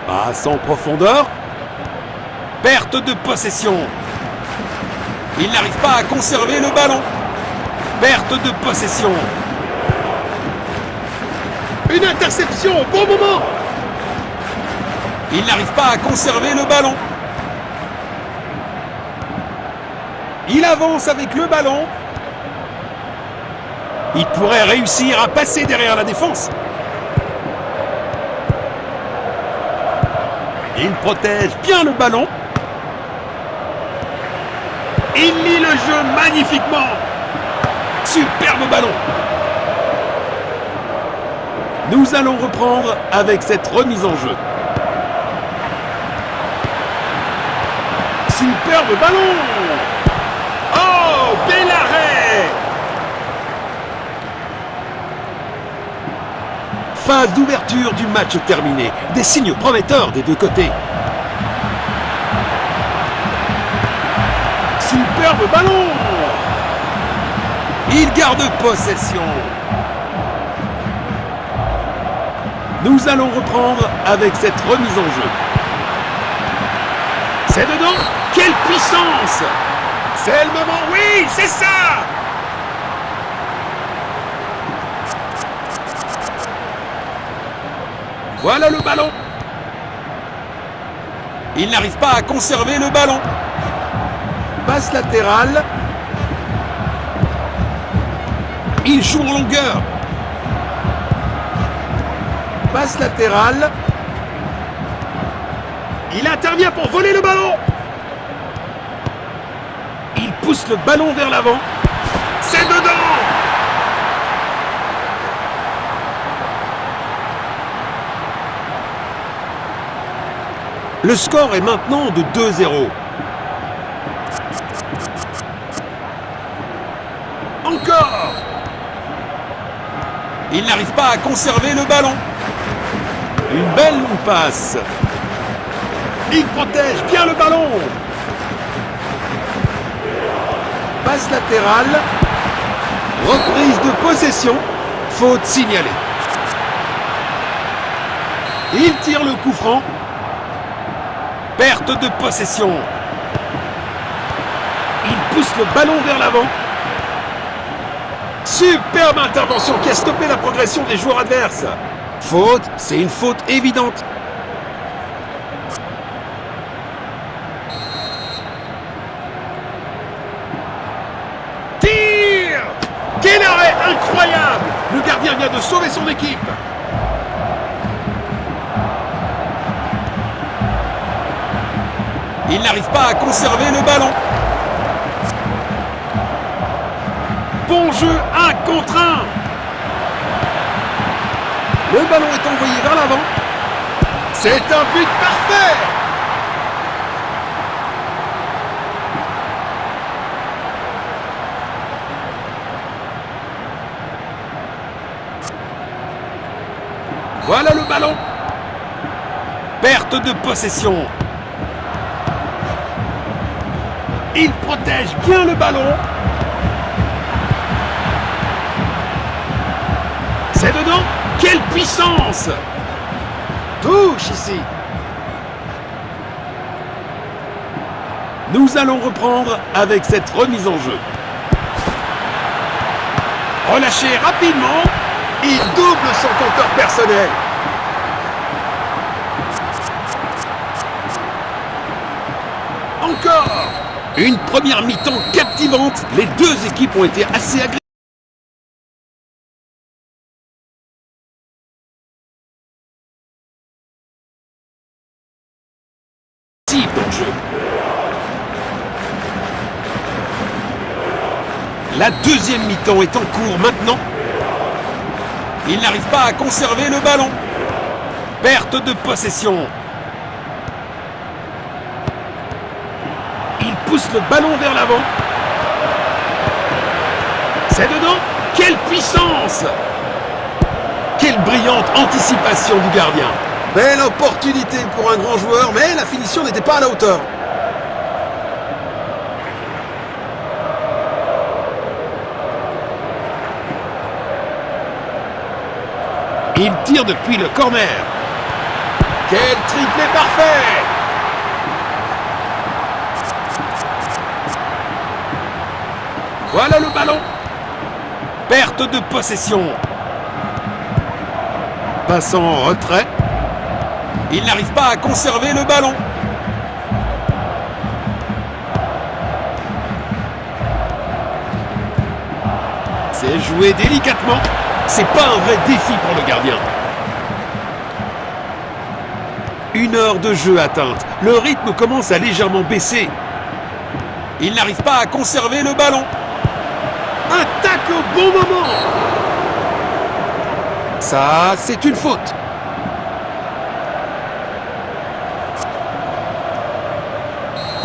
Passe en profondeur. Perte de possession. Il n'arrive pas à conserver le ballon. Perte de possession. Une interception au bon moment. Il n'arrive pas à conserver le ballon. Il avance avec le ballon. Il pourrait réussir à passer derrière la défense. Il protège bien le ballon. Il lit le jeu magnifiquement. Superbe ballon. Nous allons reprendre avec cette remise en jeu. Superbe ballon. Oh, bel arrêt. Phase d'ouverture du match terminée. Des signes prometteurs des deux côtés. Superbe ballon. Il garde possession. Nous allons reprendre avec cette remise en jeu. C'est dedans. Quelle puissance! C'est le moment. Oui, c'est ça. Voilà le ballon. Il n'arrive pas à conserver le ballon. Passe latérale. Il joue en longueur. Passe latérale. Il intervient pour voler le ballon. Il pousse le ballon vers l'avant. C'est dedans. Le score est maintenant de 2-0. Encore. Il n'arrive pas à conserver le ballon. Une belle longue passe. Il protège bien le ballon. Passe latérale. Reprise de possession. Faute signalée. Il tire le coup franc. Perte de possession. Il pousse le ballon vers l'avant. Superbe intervention qui a stoppé la progression des joueurs adverses. Faute, c'est une faute évidente. Tir! Quel arrêt incroyable! Le gardien vient de sauver son équipe. Il n'arrive pas à conserver le ballon. Bon jeu, 1 contre 1. Le ballon est envoyé vers l'avant. C'est un but parfait. Voilà le ballon. Perte de possession. Il protège bien le ballon. C'est dedans. Quelle puissance! Touche ici. Nous allons reprendre avec cette remise en jeu. Relâché rapidement. Il double son compteur personnel. Encore. Une première mi-temps captivante. Les deux équipes ont été assez agressives dans le jeu. La deuxième mi-temps est en cours maintenant. Il n'arrive pas à conserver le ballon. Perte de possession. Il pousse le ballon vers l'avant. C'est dedans. Quelle puissance! Quelle brillante anticipation du gardien. Belle opportunité pour un grand joueur, mais la finition n'était pas à la hauteur. Il tire depuis le corner. Quel triplé parfait! Voilà le ballon. Perte de possession. Passant en retrait. Il n'arrive pas à conserver le ballon. C'est joué délicatement. C'est pas un vrai défi pour le gardien. 1 heure de jeu atteinte. Le rythme commence à légèrement baisser. Il n'arrive pas à conserver le ballon. Un tacle au bon moment. Ça, c'est une faute.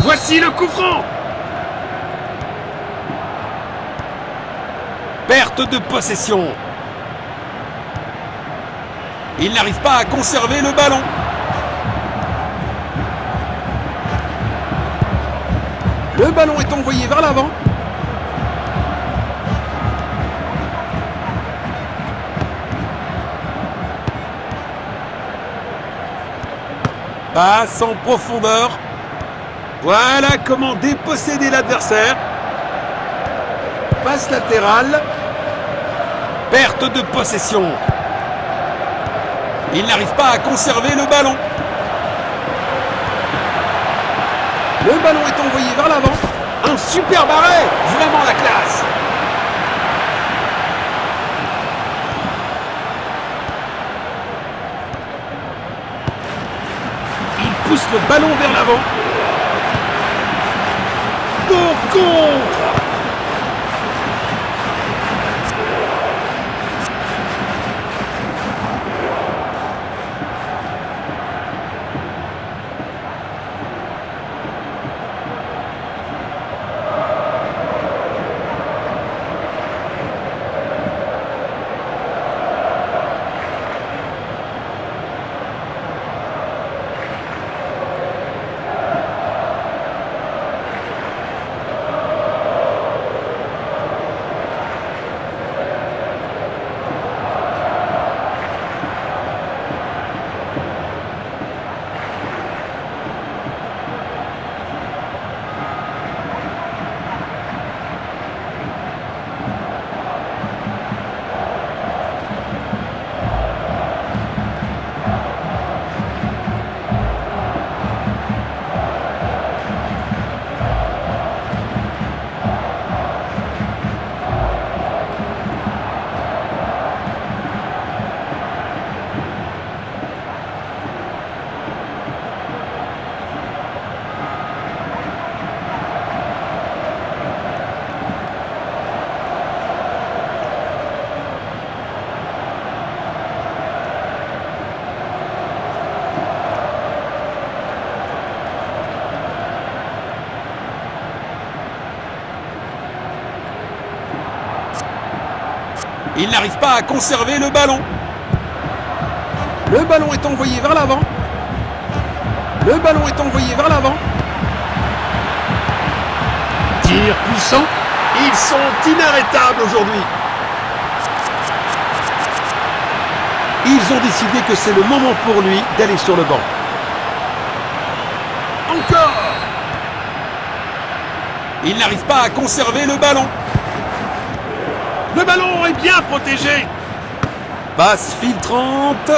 Voici le coup franc. Perte de possession. Il n'arrive pas à conserver le ballon. Le ballon est envoyé vers l'avant. Passe en profondeur. Voilà comment déposséder l'adversaire. Passe latérale. Perte de possession. Il n'arrive pas à conserver le ballon. Le ballon est envoyé vers l'avant. Un superbe arrêt. Vraiment la classe. Il pousse le ballon vers l'avant. Pour contre. Il n'arrive pas à conserver le ballon. Le ballon est envoyé vers l'avant. Le ballon est envoyé vers l'avant. Tir puissant. Ils sont inarrêtables aujourd'hui. Ils ont décidé que c'est le moment pour lui d'aller sur le banc. Encore. Il n'arrive pas à conserver le ballon. Le ballon est bien protégé. Passe filtrante.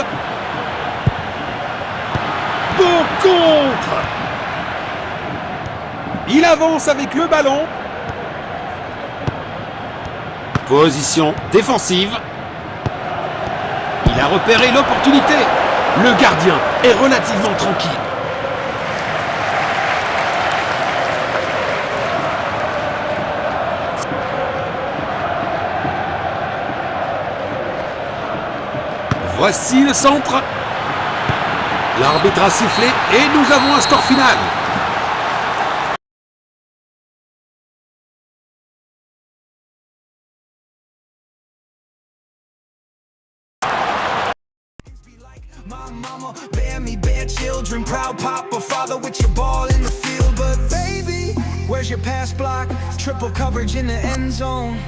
Beau contre. Il avance avec le ballon. Position défensive. Il a repéré l'opportunité. Le gardien est relativement tranquille. Voici le centre. L'arbitre a sifflé et nous avons un score final. My mama bear me, bear children, proud papa, father with your ball in the field. But baby, where's your pass block? Triple coverage in the end zone.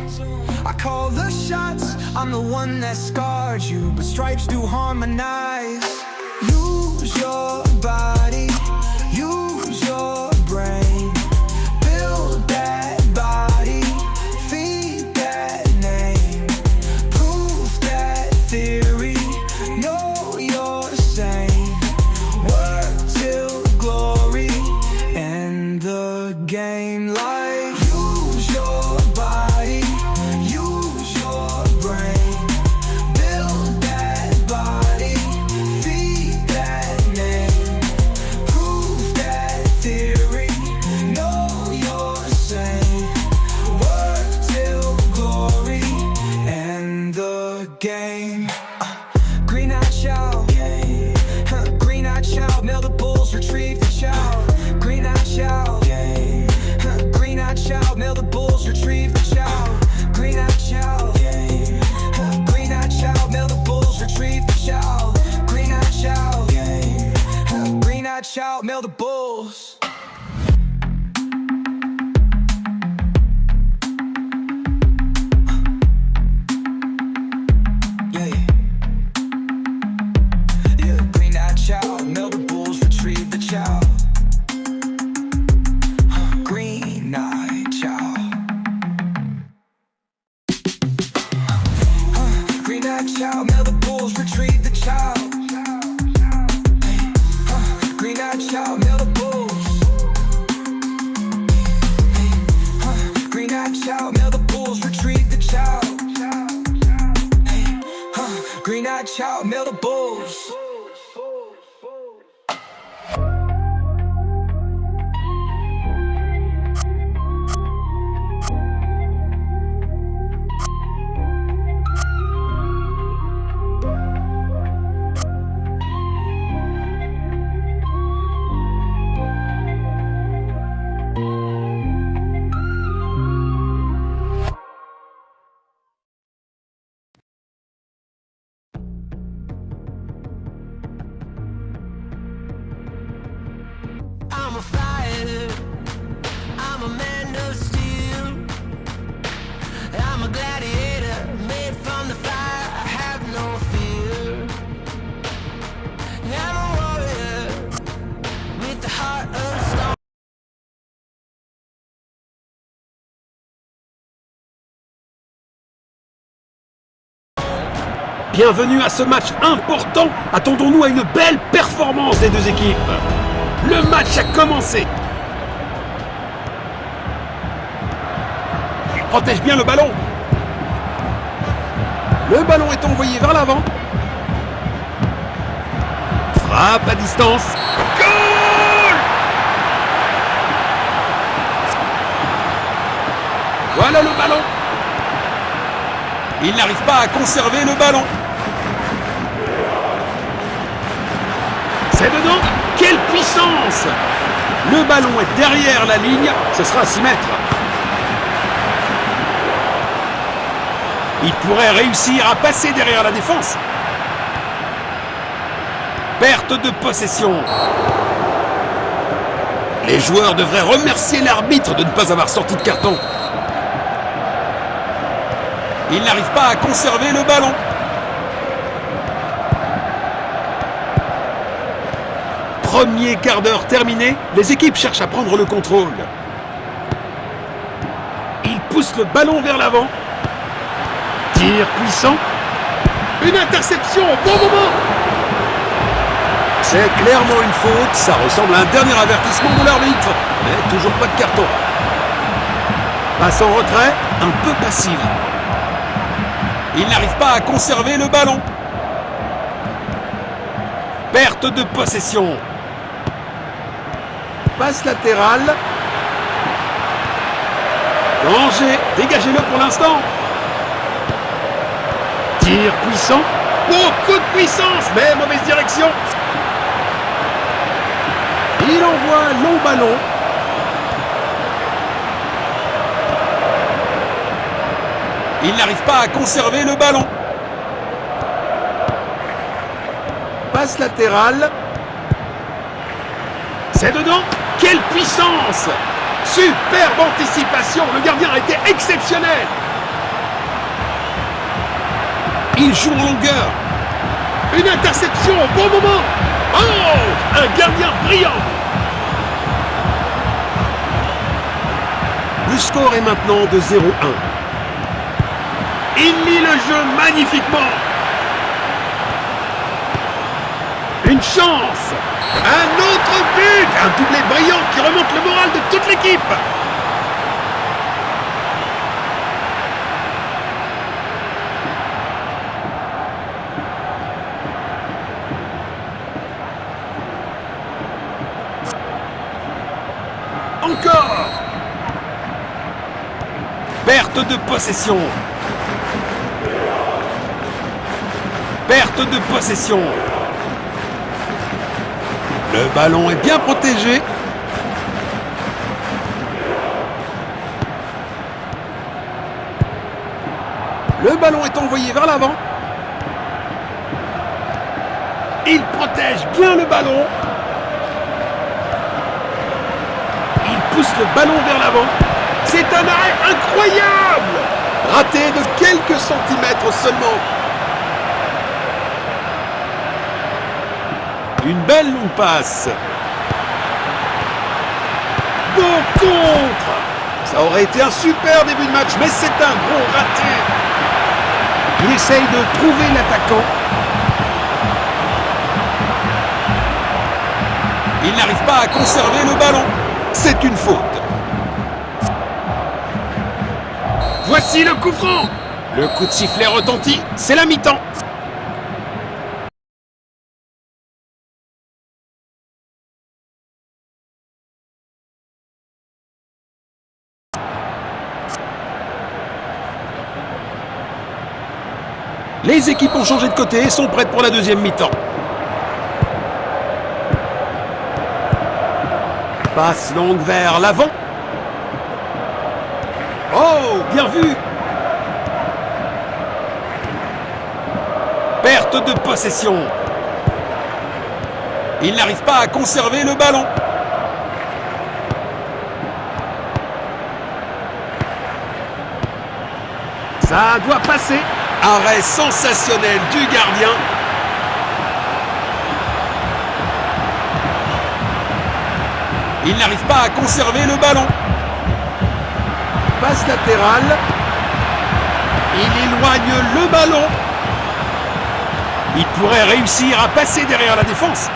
I call the shots, I'm the one that scarred you, but stripes do harmonize. Use your your body, use your brain. Build that body, feed that name. Prove that theory, know you're sane. Work till glory, end the game like use your body, use your brain. Build that body, feed that name. Prove that theory, know you're sane. Work till glory, end the game. Green-eyed child, green-eyed child, mail the bulls, retrieve the child. Green-eyed child, green-eyed child, mail the bulls, retrieve the child. Green-eyed child, green-eyed child, mail the bulls, retrieve the child. Green-eyed child, green-eyed child, mail the bulls. Green-eyed child, mail the bulls, retrieve the child. Green-eyed child. Green-eyed child, mail the bulls, retrieve the child. Green-eyed child, mail the bulls. Green-eyed child, mail the bulls, retrieve the child. Green-eyed child, mail the bulls. I'm a fighter, I'm a man of steel. I'm a gladiator, made from the fire, I have no fear. I'm a warrior, with the heart of stone. Bienvenue à ce match important. Attendons-nous à une belle performance des deux équipes. Le match a commencé. Il protège bien le ballon. Le ballon est envoyé vers l'avant. Frappe à distance. Goal! Voilà le ballon. Il n'arrive pas à conserver le ballon. C'est dedans. Quelle puissance! Le ballon est derrière la ligne. Ce sera à 6 mètres. Il pourrait réussir à passer derrière la défense. Perte de possession. Les joueurs devraient remercier l'arbitre de ne pas avoir sorti de carton. Il n'arrive pas à conserver le ballon. Premier quart d'heure terminé, les équipes cherchent à prendre le contrôle. Il pousse le ballon vers l'avant. Tir puissant. Une interception au bon moment. C'est clairement une faute, ça ressemble à un dernier avertissement de l'arbitre. Mais toujours pas de carton. Passe en retrait, un peu passive. Il n'arrive pas à conserver le ballon. Perte de possession. Passe latérale. Danger, dégagez-le pour l'instant. Tir puissant. Beaucoup de puissance, mais mauvaise direction. Il envoie un long ballon. Il n'arrive pas à conserver le ballon. Passe latérale. C'est dedans. Quelle puissance! Superbe anticipation. Le gardien a été exceptionnel. Il joue en longueur. Une interception au bon moment. Oh, un gardien brillant. Le score est maintenant de 0-1. Il lit le jeu magnifiquement. Une chance. Un autre but. Un doublé brillant qui remonte le moral de toute l'équipe. Encore. Perte de possession. Perte de possession. Le ballon est bien protégé. Le ballon est envoyé vers l'avant. Il protège bien le ballon. Il pousse le ballon vers l'avant. C'est un arrêt incroyable! Raté de quelques centimètres seulement. Une belle longue passe. Bon contre! Ça aurait été un super début de match, mais c'est un gros raté. Il essaye de trouver l'attaquant. Il n'arrive pas à conserver le ballon. C'est une faute. Voici le coup franc. Le coup de sifflet retentit. C'est la mi-temps. Les équipes ont changé de côté et sont prêtes pour la deuxième mi-temps. Passe longue vers l'avant. Oh, bien vu. Perte de possession. Il n'arrive pas à conserver le ballon. Ça doit passer. Arrêt sensationnel du gardien. Il n'arrive pas à conserver le ballon. Passe latérale. Il éloigne le ballon. Il pourrait réussir à passer derrière la défense.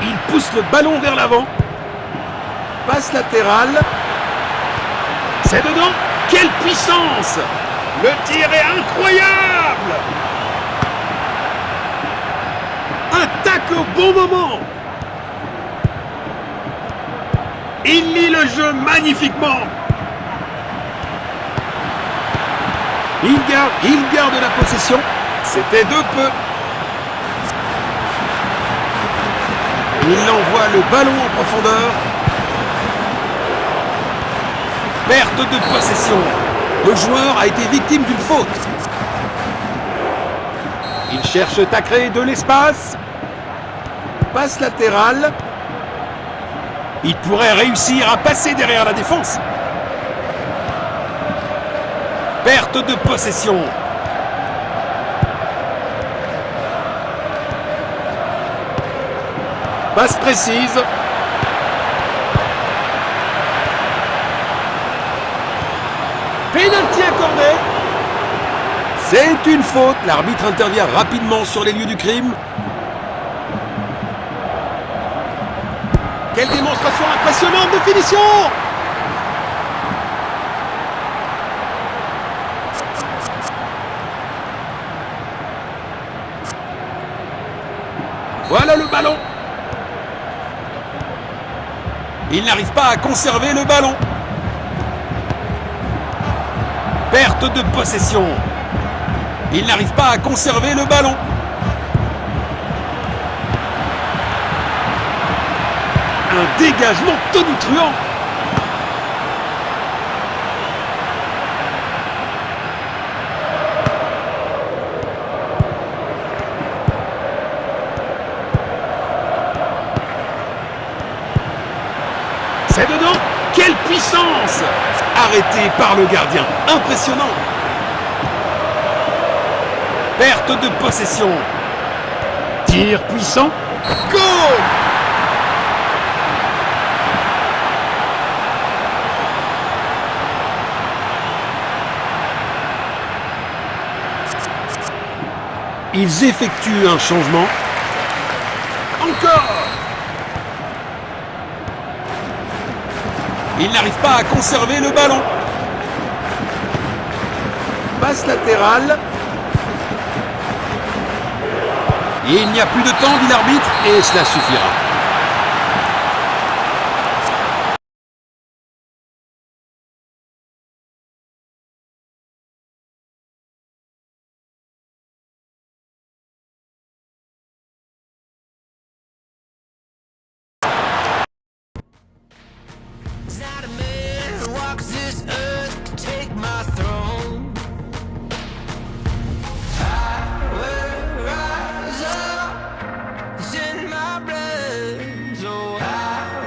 Il pousse le ballon vers l'avant. Passe latérale. C'est dedans. Quelle puissance! Le tir est incroyable! Un tacle au bon moment. Il lit le jeu magnifiquement. Il garde la possession. C'était de peu. Il envoie le ballon en profondeur. Perte de possession. Le joueur a été victime d'une faute. Il cherche à créer de l'espace. Passe latérale. Il pourrait réussir à passer derrière la défense. Perte de possession. Passe précise. Pénalty accordé. C'est une faute. L'arbitre intervient rapidement sur les lieux du crime. Quelle démonstration impressionnante de finition! Voilà le ballon. Il n'arrive pas à conserver le ballon. Perte de possession. Il n'arrive pas à conserver le ballon. Un dégagement tonitruant. C'est dedans. Quelle puissance! Arrêté par le gardien. Impressionnant. Perte de possession. Tir puissant. Goal! Ils effectuent un changement. Encore! Il n'arrive pas à conserver le ballon. Passe latérale. Et il n'y a plus de temps, dit l'arbitre, et cela suffira. There's not a man who walks this earth to take my throne. I will rise up. It's in my blood. So I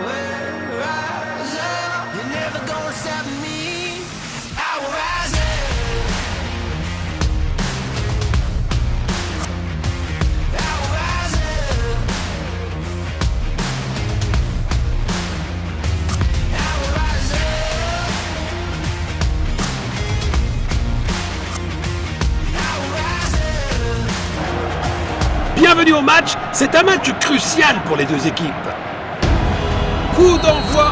will rise up. You're never gonna stop me. I will rise up. I will rise up. I will rise up. I will rise up. Bienvenue au match, c'est un match crucial pour les deux équipes. Coup d'envoi.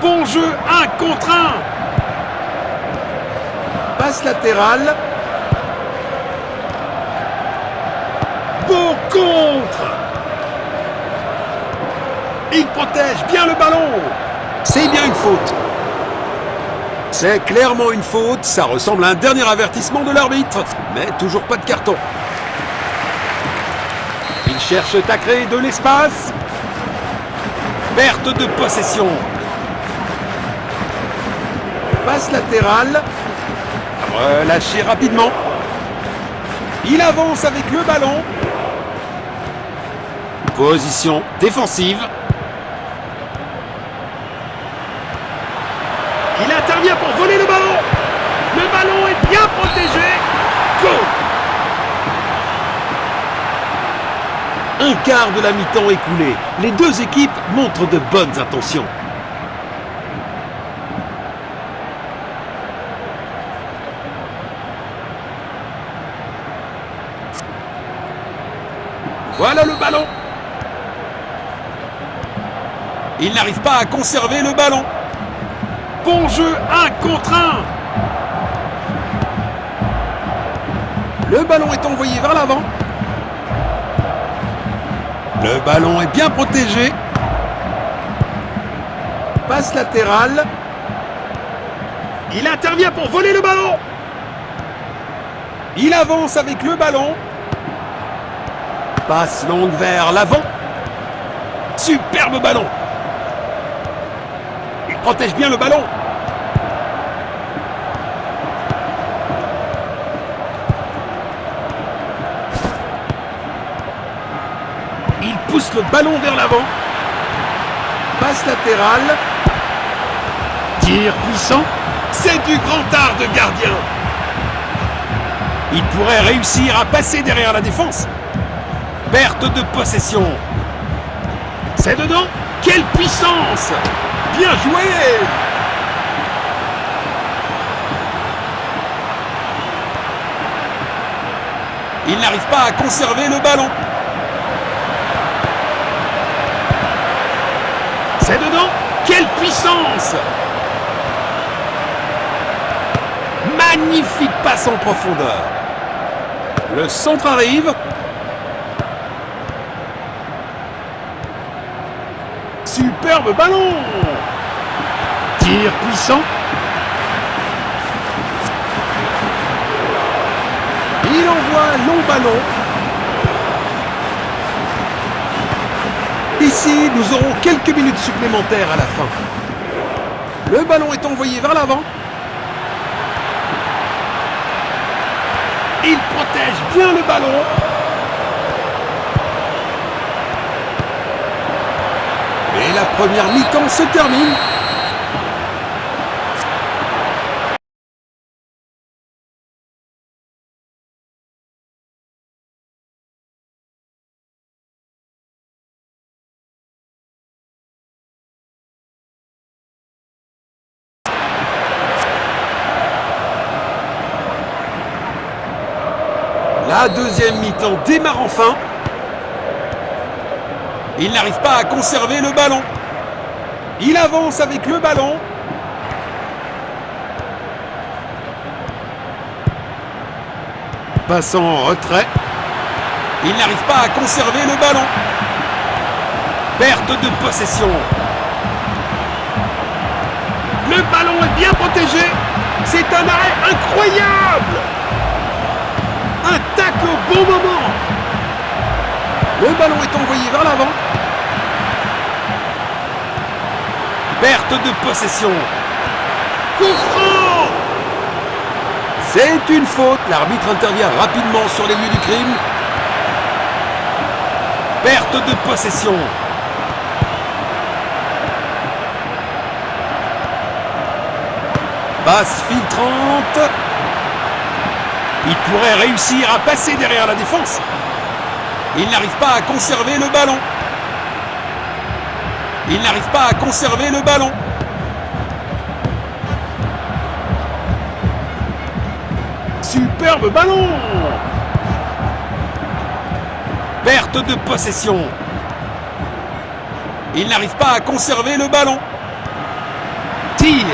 Bon jeu, 1 contre 1. Passe latérale. Beau contre. Il protège bien le ballon. C'est bien une faute. C'est clairement une faute. Ça ressemble à un dernier avertissement de l'arbitre. Mais toujours pas de carton. Ils cherchent à créer de l'espace. Perte de possession. Passe latérale. Relâché rapidement. Il avance avec le ballon. Position défensive. Il intervient pour voler le ballon. Le ballon est bien protégé. Goal! Un quart de la mi-temps écoulé. Les deux équipes montrent de bonnes intentions. Voilà le ballon. Il n'arrive pas à conserver le ballon. Bon jeu, 1 contre 1. Le ballon est envoyé vers l'avant. Le ballon est bien protégé. Passe latérale. Il intervient pour voler le ballon. Il avance avec le ballon. Passe longue vers l'avant. Superbe ballon. Il protège bien le ballon. Il pousse le ballon vers l'avant. Passe latérale. Tir puissant. C'est du grand art de gardien. Il pourrait réussir à passer derrière la défense. Perte de possession. C'est dedans. Quelle puissance! Bien joué! Il n'arrive pas à conserver le ballon. C'est dedans. Quelle puissance! Magnifique passe en profondeur. Le centre arrive. Superbe ballon. Tir puissant. Il envoie un long ballon. Ici, nous aurons quelques minutes supplémentaires à la fin. Le ballon est envoyé vers l'avant. Il protège bien le ballon. Et la première mi-temps se termine. La deuxième mi-temps démarre enfin. Il n'arrive pas à conserver le ballon. Il avance avec le ballon. Passant en retrait. Il n'arrive pas à conserver le ballon. Perte de possession. Le ballon est bien protégé. C'est un arrêt incroyable. Un tacle au bon moment. Le ballon est envoyé vers l'avant. Perte de possession. Coup franc. C'est une faute. L'arbitre intervient rapidement sur les lieux du crime. Perte de possession. Passe filtrante. Il pourrait réussir à passer derrière la défense. Il n'arrive pas à conserver le ballon. Il n'arrive pas à conserver le ballon. Superbe ballon. Perte de possession. Il n'arrive pas à conserver le ballon. Tir.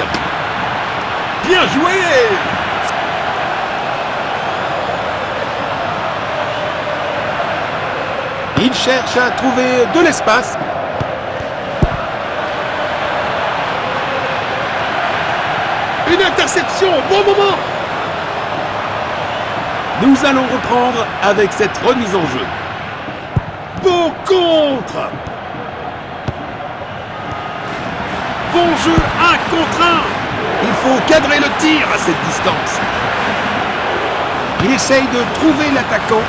Bien joué. Il cherche à trouver de l'espace. Une interception au bon moment. Nous allons reprendre avec cette remise en jeu. Beau contre. Bon jeu 1 contre 1. Il faut cadrer le tir à cette distance. Il essaye de trouver l'attaquant.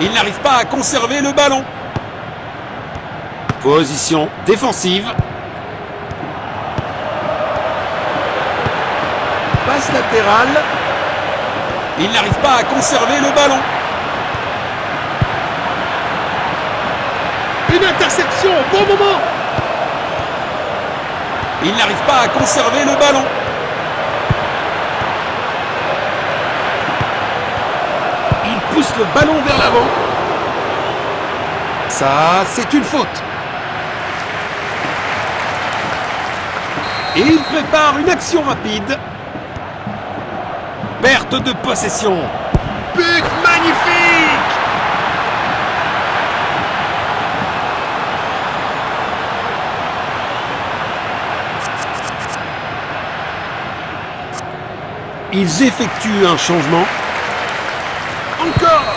Il n'arrive pas à conserver le ballon. Position défensive. Passe latérale. Il n'arrive pas à conserver le ballon. Une interception au bon moment. Il n'arrive pas à conserver le ballon. Il pousse le ballon vers l'avant. Ça, c'est une faute. Et il prépare une action rapide. Perte de possession. But magnifique! Ils effectuent un changement. Encore!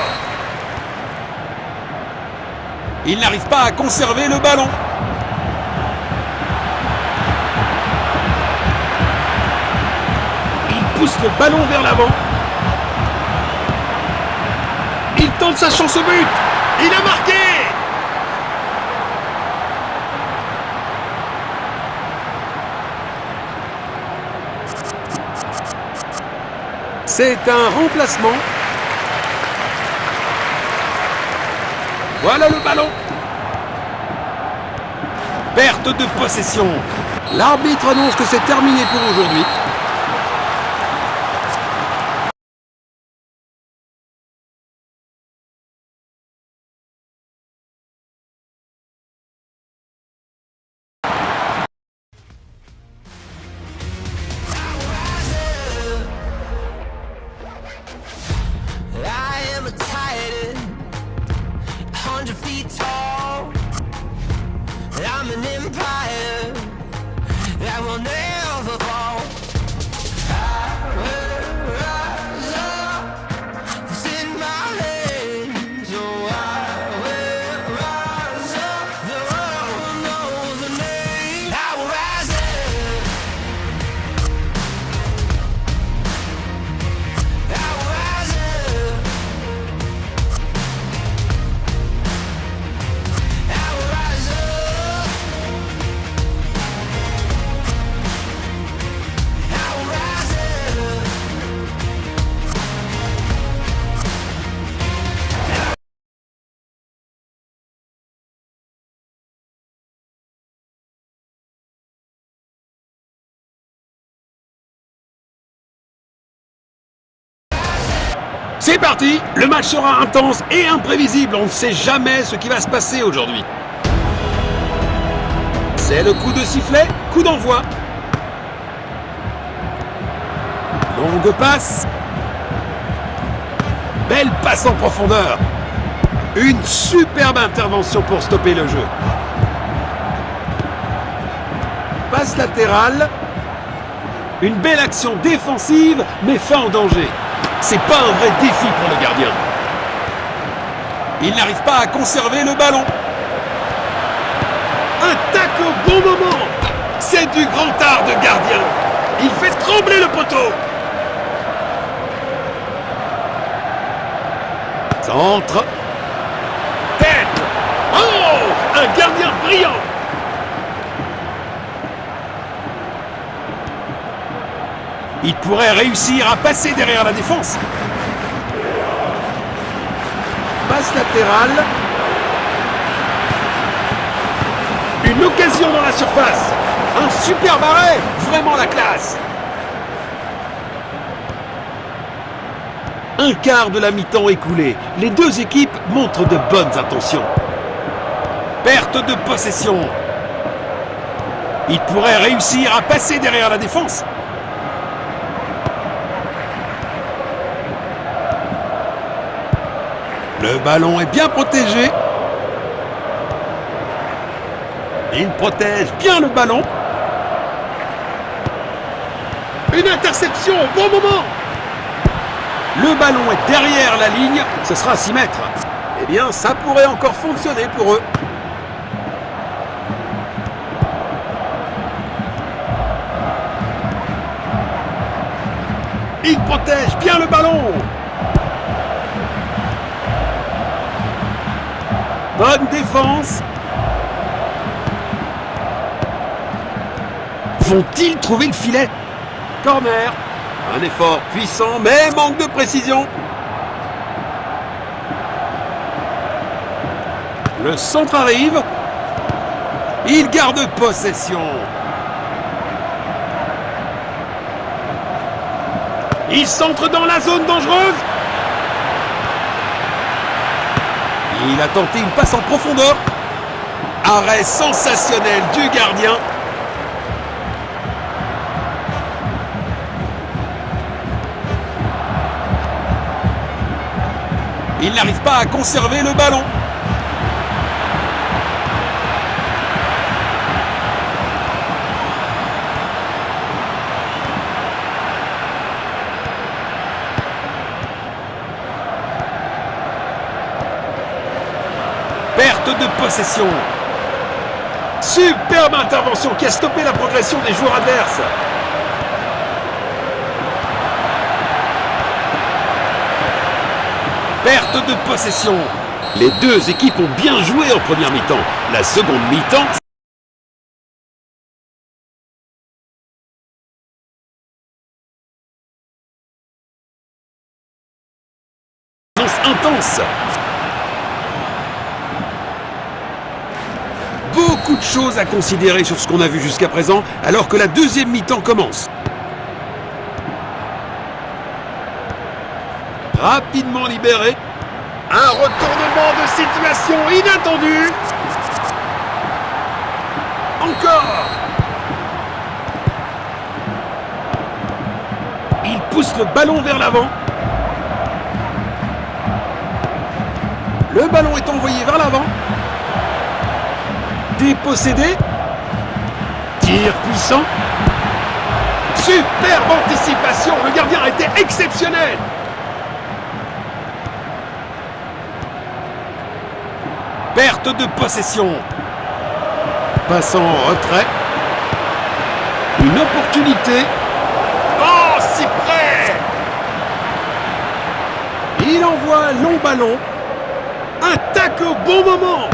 Il n'arrive pas à conserver le ballon. Il pousse le ballon vers l'avant. Il tente sa chance au but. Il a marqué! C'est un remplacement. Voilà le ballon. Perte de possession. L'arbitre annonce que c'est terminé pour aujourd'hui. I am a titan, 100 feet tall. I'm an empire that will never fall. I will rise up, it's in my veins. Oh, I will rise up, the world will know the name. I will rise up. C'est parti! Le match sera intense et imprévisible. On ne sait jamais ce qui va se passer aujourd'hui. C'est le coup de sifflet, coup d'envoi. Longue passe. Belle passe en profondeur. Une superbe intervention pour stopper le jeu. Passe latérale. Une belle action défensive, mais fin en danger. C'est pas un vrai défi pour le gardien. Il n'arrive pas à conserver le ballon. Un tac au bon moment. C'est du grand art de gardien. Il fait trembler le poteau. Centre. Tête. Oh! Un gardien brillant. Il pourrait réussir à passer derrière la défense. Passe latérale. Une occasion dans la surface. Un super arrêt. Vraiment la classe. Un quart de la mi-temps écoulé. Les deux équipes montrent de bonnes intentions. Perte de possession. Il pourrait réussir à passer derrière la défense. Le ballon est bien protégé. Il protège bien le ballon. Une interception au bon moment. Le ballon est derrière la ligne. Ce sera à 6 mètres. Eh bien, ça pourrait encore fonctionner pour eux. Il protège bien le ballon. Bonne défense. Vont-ils trouver le filet? Corner. Un effort puissant, mais manque de précision. Le centre arrive. Il garde possession. Il centre dans la zone dangereuse. Il a tenté une passe en profondeur. Arrêt sensationnel du gardien. Il n'arrive pas à conserver le ballon. Perte de possession. Superbe intervention qui a stoppé la progression des joueurs adverses. Perte de possession. Les deux équipes ont bien joué en première mi-temps. La seconde mi-temps... intense. Beaucoup de choses à considérer sur ce qu'on a vu jusqu'à présent, alors que la deuxième mi-temps commence. Rapidement libéré. Un retournement de situation inattendu. Encore. Il pousse le ballon vers l'avant. Le ballon est envoyé vers l'avant. Dépossédé. Tir puissant. Superbe anticipation. Le gardien a été exceptionnel. Perte de possession. Passant en retrait. Une opportunité. Oh, si près. Il envoie un long ballon. Un tac au bon moment.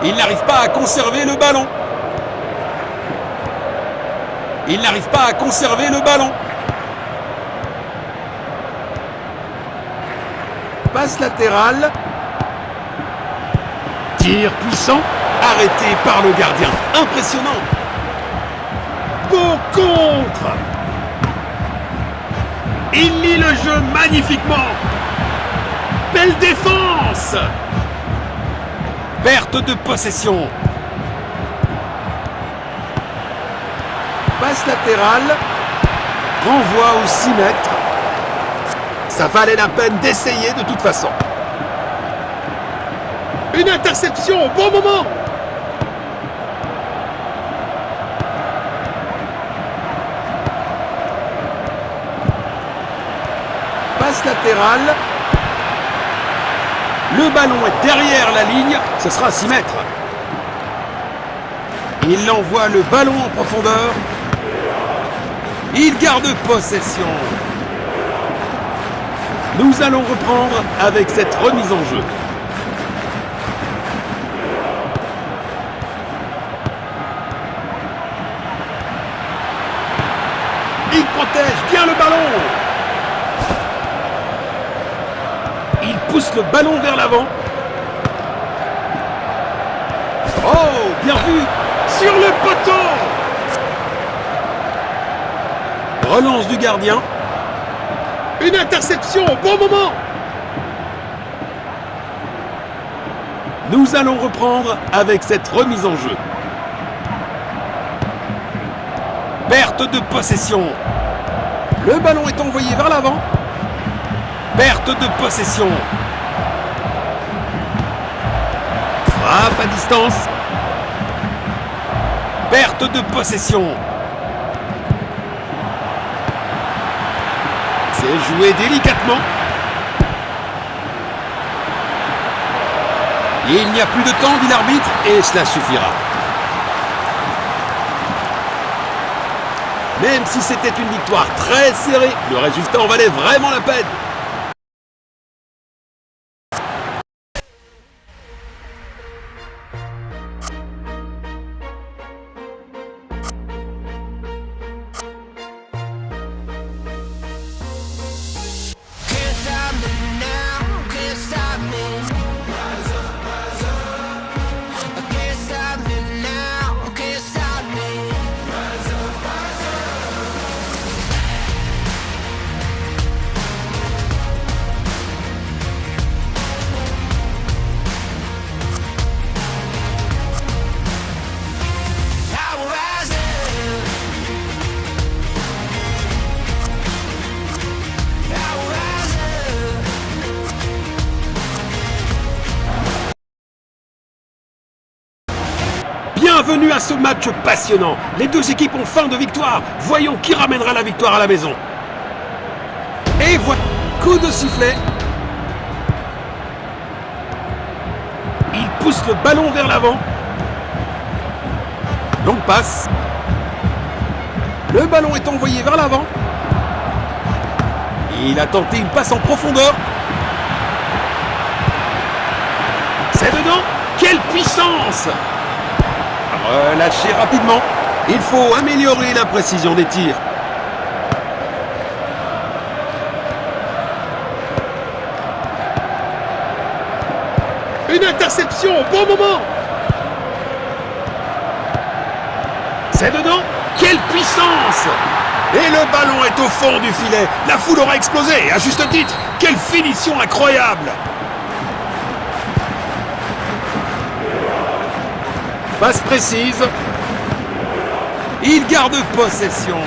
Il n'arrive pas à conserver le ballon. Il n'arrive pas à conserver le ballon. Passe latérale. Tir puissant. Arrêté par le gardien. Impressionnant. Beau contre. Il lit le jeu magnifiquement. Belle défense. Perte de possession. Passe latérale. Renvoi aux 6 mètres. Ça valait la peine d'essayer de toute façon. Une interception au bon moment. Passe latérale. Le ballon est derrière la ligne. Ce sera à 6 mètres. Il envoie le ballon en profondeur. Il garde possession. Nous allons reprendre avec cette remise en jeu. Il protège bien le ballon. Il pousse le ballon vers l'avant. Oh, bien vu. Sur le poteau. Relance du gardien. Une interception au bon moment. Nous allons reprendre avec cette remise en jeu. Perte de possession. Le ballon est envoyé vers l'avant. Perte de possession. Frappe à distance. Perte de possession. C'est joué délicatement. Il n'y a plus de temps, dit l'arbitre, et cela suffira. Même si c'était une victoire très serrée, le résultat en valait vraiment la peine. Can't stop me now, can't stop me. Can't stop me now, can't stop me. I will rise up. I will rise up. Bienvenue à ce match passionnant. Les deux équipes ont faim de victoire. Voyons qui ramènera la victoire à la maison. Et voilà, coup de sifflet. Il pousse le ballon vers l'avant. Longue passe. Le ballon est envoyé vers l'avant. Il a tenté une passe en profondeur. C'est dedans. Quelle puissance! Relâchez rapidement. Il faut améliorer la précision des tirs. Une interception au bon moment. C'est dedans. Quelle puissance! Et le ballon est au fond du filet. La foule aura explosé, à juste titre. Quelle finition incroyable! Passe précise. Il garde possession.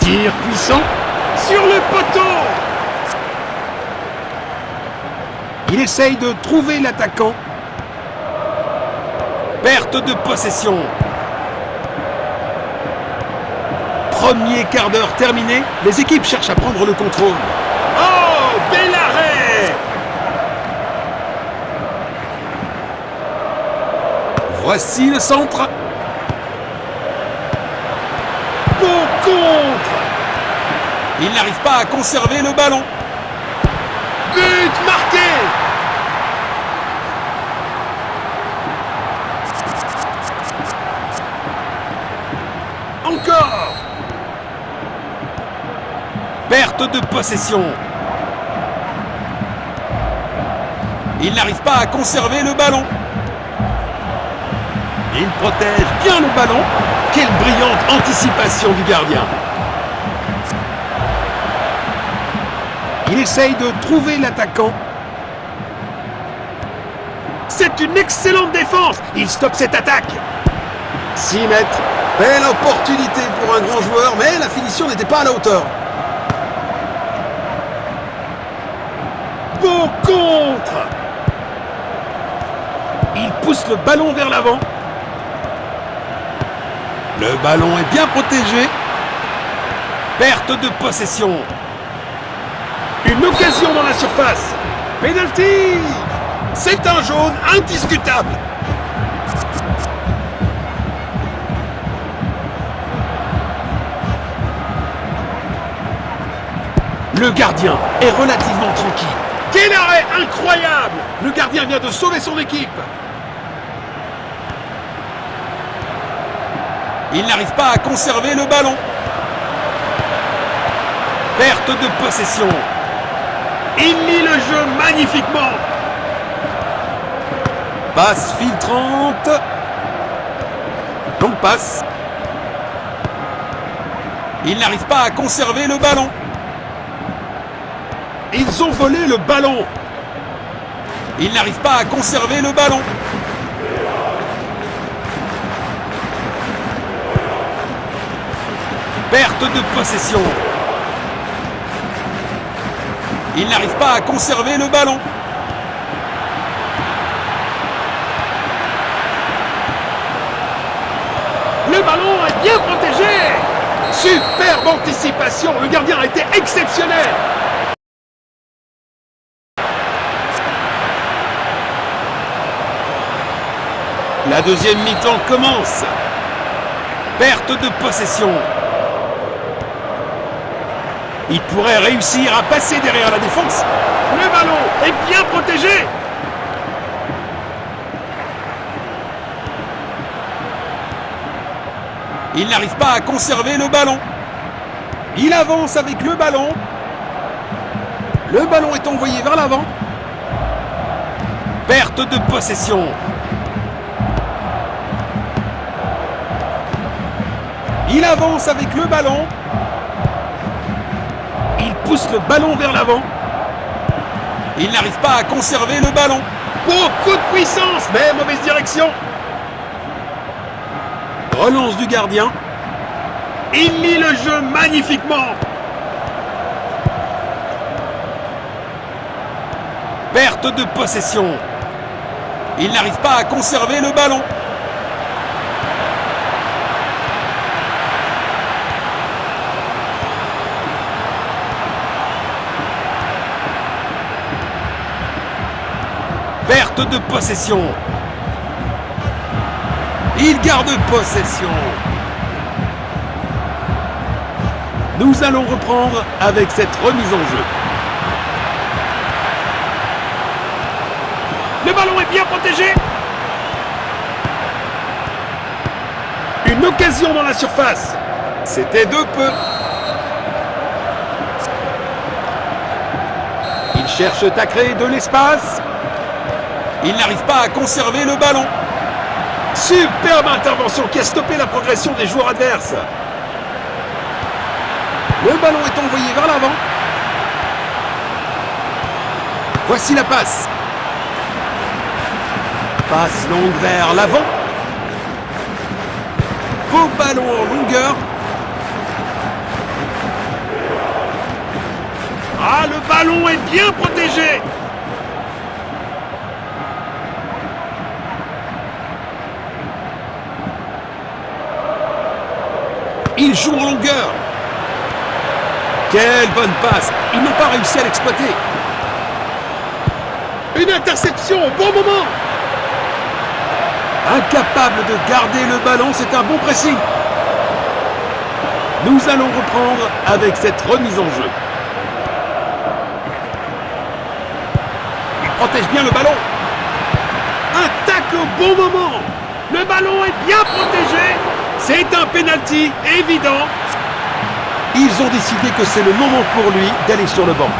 Tir puissant sur le poteau. Il essaye de trouver l'attaquant. Perte de possession. Premier quart d'heure terminé. Les équipes cherchent à prendre le contrôle. Oh, bel arrêt! Voici le centre. Beau contre. Il n'arrive pas à conserver le ballon. But marqué. Encore. Perte de possession. Il n'arrive pas à conserver le ballon. Il protège bien le ballon. Quelle brillante anticipation du gardien. Il essaye de trouver l'attaquant. C'est une excellente défense. Il stoppe cette attaque. 6 mètres. Belle opportunité pour un grand joueur, mais la finition n'était pas à la hauteur. Beau contre. Il pousse le ballon vers l'avant. Le ballon est bien protégé. Perte de possession. Une occasion dans la surface. Penalty. C'est un jaune indiscutable. Le gardien est relativement tranquille. Quel arrêt incroyable! Le gardien vient de sauver son équipe. Il n'arrive pas à conserver le ballon. Perte de possession. Il lit le jeu magnifiquement. Passe filtrante. Longue passe. Il n'arrive pas à conserver le ballon. Ils ont volé le ballon. Il n'arrive pas à conserver le ballon. Perte de possession. Il n'arrive pas à conserver le ballon. Le ballon est bien protégé. Superbe anticipation. Le gardien a été exceptionnel. La deuxième mi-temps commence. Perte de possession. Il pourrait réussir à passer derrière la défense. Le ballon est bien protégé. Il n'arrive pas à conserver le ballon. Il avance avec le ballon. Le ballon est envoyé vers l'avant. Perte de possession. Il avance avec le ballon. Il pousse le ballon vers l'avant. Il n'arrive pas à conserver le ballon. Beaucoup de puissance, mais mauvaise direction. Relance du gardien. Il lit le jeu magnifiquement. Perte de possession. Il n'arrive pas à conserver le ballon. Perte de possession. Il garde possession. Nous allons reprendre avec cette remise en jeu. Le ballon est bien protégé. Une occasion dans la surface. C'était de peu. Il cherche à créer de l'espace. Il n'arrive pas à conserver le ballon. Superbe intervention qui a stoppé la progression des joueurs adverses. Le ballon est envoyé vers l'avant. Voici la passe. Passe longue vers l'avant. Beau ballon en longueur. Ah, le ballon est bien protégé. Il joue en longueur. Quelle bonne passe. Ils n'ont pas réussi à l'exploiter. Une interception au bon moment. Incapable de garder le ballon, c'est un bon pressing. Nous allons reprendre avec cette remise en jeu. Il protège bien le ballon. Un tacle au bon moment. Le ballon est bien protégé. C'est un penalty évident. Ils ont décidé que c'est le moment pour lui d'aller sur le banc.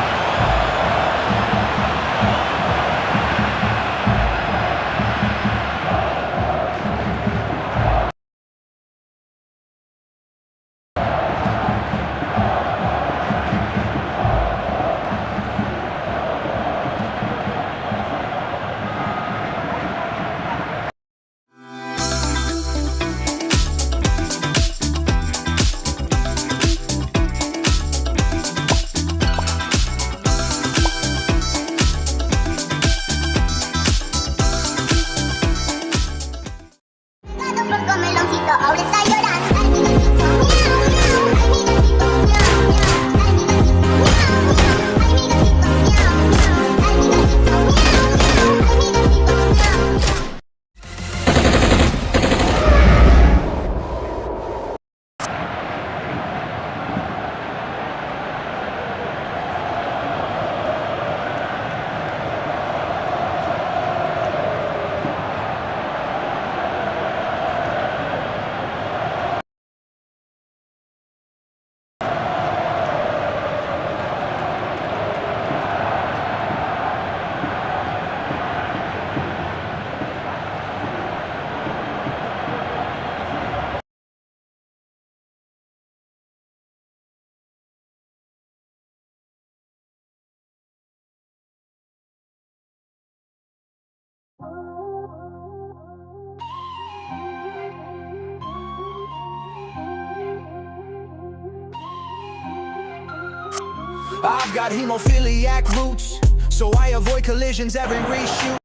I've got hemophiliac roots, so I avoid collisions every reshoot.